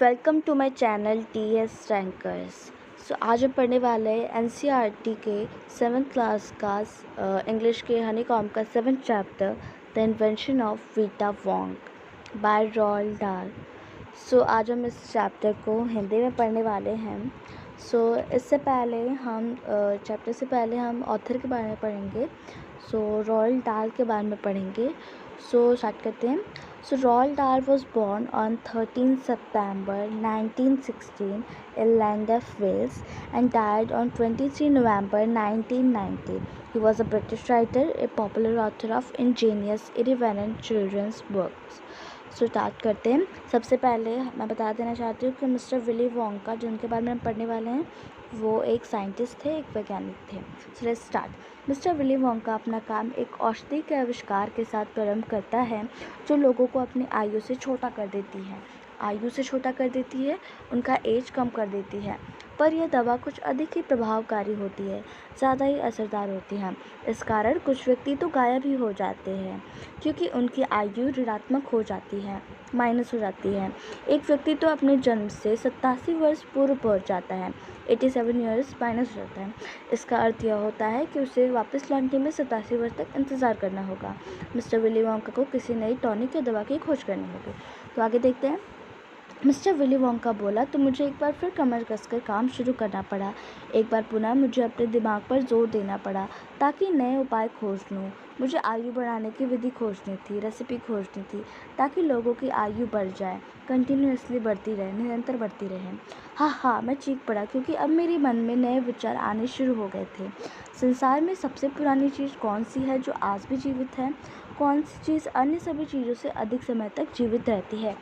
Welcome to my channel TS rankers. आज हम पढ़ने वाले हैं एनसीईआरटी के 7th क्लास का इंग्लिश के हनीकॉम्ब का 7th chapter the invention of Vita Wong by रोald डाल। आज हम इस चैप्टर को हिंदी में पढ़ने वाले हैं। इससे पहले हम चैप्टर से पहले हम ऑथर के बारे में पढ़ेंगे। रोald डाल के बारे में पढ़ेंगे। स्टार्ट करते हैं। Roald Dahl was born on 13 September 1916 in Llandaff, Wales, and died on 23 November 1990. He was a British writer, a popular author of ingenious, irreverent children's books. Start करते हैं। सबसे पहले मैं बता देना चाहती हूँ कि मिस्टर विली वोंका, जिनके बारे में हम पढ़ने वाले हैं, वो एक साइंटिस्ट थे, एक वैज्ञानिक थे। Let's start. Mister Willy Wonka अपना काम एक औषधि के आविष्कार के साथ प्रारंभ करता है जो लोगों को अपनी आयु से छोटा कर देती है, उनका एज कम कर देती है। पर यह दवा कुछ अधिक ही प्रभावकारी होती है, ज़्यादा ही असरदार होती है। इस कारण कुछ व्यक्ति तो गायब ही हो जाते हैं क्योंकि उनकी आयु ऋणात्मक हो जाती है, माइनस हो जाती है। एक व्यक्ति तो अपने जन्म से 87 वर्ष पूर्व पहुंच जाता है, 87 ईयर्स माइनस हो जाता है। इसका अर्थ यह होता है कि उसे वापस लौटने में 87 वर्ष तक इंतज़ार करना होगा। मिस्टर विली वोंका को किसी नई टॉनिक या दवा की खोज करनी होगी। तो आगे देखते हैं। मिस्टर विली वोंका बोला तो मुझे एक बार फिर कमर कसकर काम शुरू करना पड़ा। एक बार पुनः मुझे अपने दिमाग पर जोर देना पड़ा ताकि नए उपाय खोज लूँ। मुझे आयु बढ़ाने की विधि खोजनी थी, रेसिपी खोजनी थी ताकि लोगों की आयु बढ़ जाए, कंटिन्यूसली बढ़ती रहे, निरंतर बढ़ती रहे। हाँ, मैं चीख पड़ा क्योंकि अब मेरे मन में नए विचार आने शुरू हो गए थे। संसार में सबसे पुरानी चीज़ कौन सी है जो आज भी जीवित है? कौन सी चीज़ अन्य सभी चीज़ों से अधिक समय तक जीवित रहती है?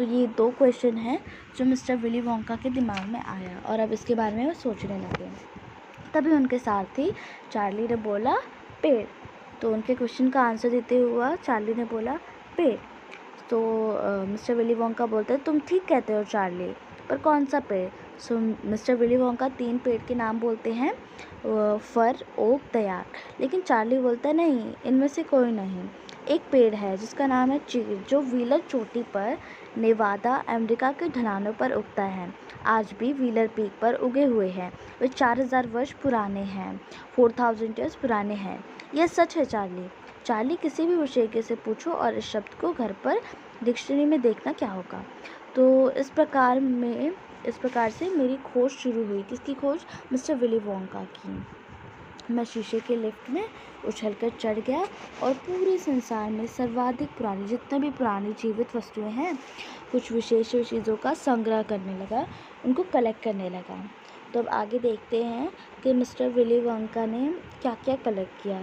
ये 2 क्वेश्चन हैं जो मिस्टर विली वोंका के दिमाग में आया और अब इसके बारे में वो सोचने लगे। तभी उनके साथी चार्ली ने बोला पेड़। तो उनके क्वेश्चन का आंसर देते हुआ चार्ली ने बोला पेड़। तो मिस्टर विली वोंका बोलते हैं तुम ठीक कहते हो चार्ली, पर कौन सा पेड़? मिस्टर विली वोंका 3 पेड़ के नाम बोलते हैं, फर, ओक, दयार। लेकिन चार्ली बोलता है नहीं, इनमें से कोई नहीं। एक पेड़ है जिसका नाम है चीड़, जो व्हीलर चोटी पर नेवादा अमेरिका के ढलानों पर उगता है। आज भी व्हीलर पीक पर उगे हुए हैं। वे 4000 वर्ष पुराने हैं, 4000 ईयर्स पुराने हैं। यह सच है चार्ली, किसी भी विशेषज्ञ से पूछो और इस शब्द को घर पर डिक्शनरी में देखना क्या होगा। तो इस प्रकार से मेरी खोज शुरू हुई। किसकी खोज? मिस्टर विली वोंका की। मैं शीशे के लिफ्ट में उछलकर चढ़ गया और पूरे संसार में सर्वाधिक पुरानी, जितने भी पुरानी जीवित वस्तुएं हैं, कुछ विशेष चीज़ों का संग्रह करने लगा, उनको कलेक्ट करने लगा। तो अब आगे देखते हैं कि मिस्टर विली वोंका ने क्या क्या कलेक्ट किया।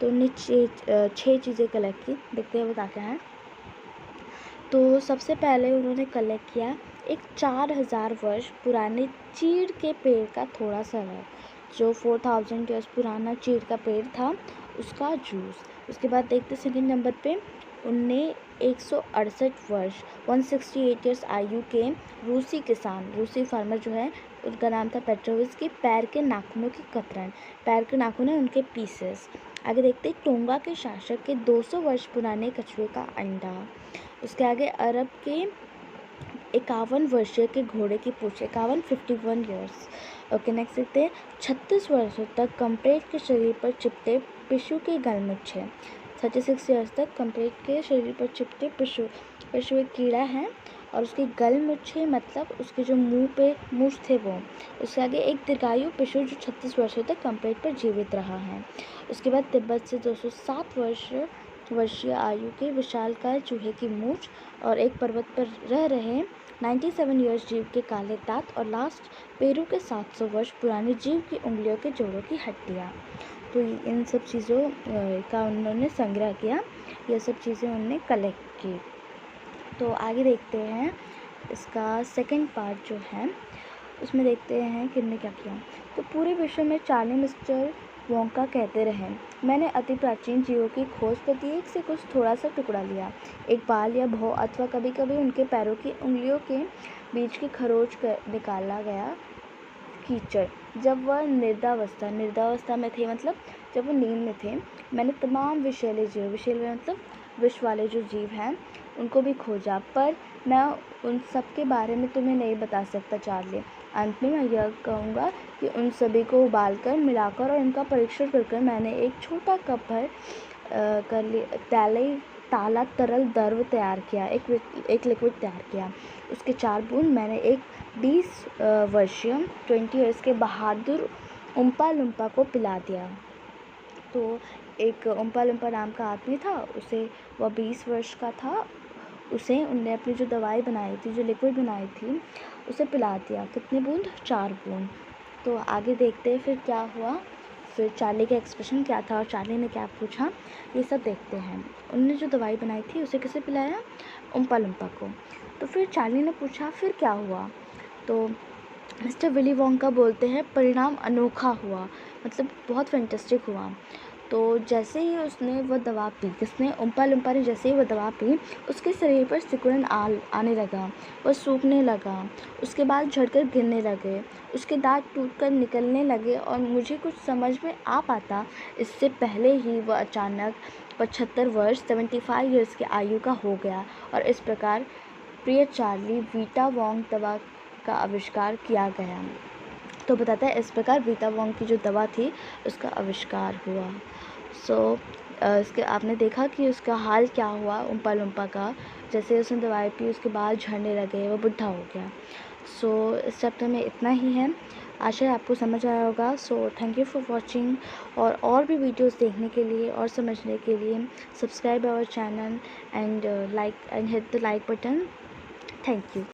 तो उन्होंने 6 चीज़ें कलेक्ट की। देखते हैं वो क्या क्या है। तो सबसे पहले उन्होंने कलेक्ट किया एक 4000 वर्ष पुराने चीड़ के पेड़ का थोड़ा सा रस, जो 4000 ईयर्स पुराना चीड़ का पेड़ था, उसका जूस। उसके बाद देखते सेकंड नंबर पे उनने 168 वर्ष 168 ईयर्स आयु के रूसी फार्मर जो है, उनका नाम था पेट्रोविच, के पैर के नाखूनों की कतरन, पैर के नाखून है उनके पीसेस। आगे देखते टोंगा के शासक के 200 वर्ष पुराने कछुए का अंडा। उसके आगे अरब के 51 वर्षीय के घोड़े की पूंछ, 51 ईयर्स। ओके, नेक्स्ट देखते हैं 36 वर्षों तक कंप्रेट के शरीर पर चिपटे पिशु के गलमुच्छे। 36 ईयर्स तक कंप्रेट के शरीर पर चिपटे पिशु एक कीड़ा है और उसके गलमुच्छे मतलब उसके जो मुंह पे मूछ थे वो। उसके आगे एक दीर्घायु पिशु जो 36 वर्षों तक कंप्रेट पर जीवित रहा है। उसके बाद तिब्बत से 207 वर्षीय आयु के विशालकाय चूहे की मूछ और एक पर्वत पर रह रहे 97 ईयर्स जीव के काले दांत और लास्ट पेरू के 700 वर्ष पुराने जीव की उंगलियों के जोड़ों की हड्डियाँ। तो इन सब चीज़ों का उन्होंने संग्रह किया, ये सब चीज़ें उन्होंने कलेक्ट की। तो आगे देखते हैं इसका सेकंड पार्ट जो है, उसमें देखते हैं कि इन्होंने क्या किया। तो पूरे विश्व में चार्ली मिस्टर वोंका कहते रहे, मैंने अति प्राचीन जीवों की खोज प्रत्येक से कुछ थोड़ा सा टुकड़ा लिया, एक बाल या भौं अथवा कभी कभी उनके पैरों की उंगलियों के बीच की खरोच कर निकाला गया कीचड़। जब वह निर्दावस्था में थे, मतलब जब वो नींद में थे, मैंने तमाम विषैले जीव, विषैले मतलब विष वाले जो जीव हैं, उनको भी खोजा, पर मैं उन सब के बारे में तुम्हें नहीं बता सकता चार्ली। अंत में मैं यह कहूँगा कि उन सभी को उबालकर, मिलाकर और इनका परीक्षण कर मैंने एक छोटा कप भर ताला तरल द्रव तैयार किया, एक लिक्विड तैयार किया। उसके 4 बूंद मैंने एक 20 वर्षीय 20 ईयर्स के बहादुर उम्पा लुम्पा को पिला दिया। तो एक उम्पा लुम्पा नाम का आदमी था, वह 20 वर्ष का था, उसे उनने अपनी जो दवाई बनाई थी, जो लिक्विड बनाई थी, उसे पिला दिया। कितने बूंद? 4 बूंद। तो आगे देखते हैं फिर क्या हुआ, फिर चार्ली का एक्सप्रेशन क्या था और चार्ली ने क्या पूछा, ये सब देखते हैं। उन्होंने जो दवाई बनाई थी उसे किसे पिलाया? उम्पा लुम्पा को। तो फिर चार्ली ने पूछा फिर क्या हुआ? तो मिस्टर विली वोंका बोलते हैं परिणाम अनोखा हुआ, मतलब बहुत फैंटास्टिक हुआ। तो जैसे ही उसने वह दवा पी, किसने? उम्पा लुम्पा ने जैसे ही वह दवा पी, उसके शरीर पर सिकुड़न आने लगा, वह सूखने लगा, उसके बाद झड़कर गिरने लगे, उसके दांत टूटकर निकलने लगे और मुझे कुछ समझ में आ पाता इससे पहले ही वह अचानक 75 वर्ष 75 ईयर्स की आयु का हो गया। और इस प्रकार प्रिय चार्ली, वीटा वोंग दवा का आविष्कार किया गया। तो बताता है इस प्रकार वीटा वोंग की जो दवा थी उसका आविष्कार हुआ। इसके आपने देखा कि उसका हाल क्या हुआ उम्पा लुम्पा का, जैसे उसने दवाई पी उसके बाद झड़ने लगे, वो बुढ़ा हो गया। इस चैप्टर में इतना ही है, आशा है आपको समझ आया होगा। Thank you for watching. और भी वीडियोस देखने के लिए और समझने के लिए subscribe our channel and hit the like button. Thank you.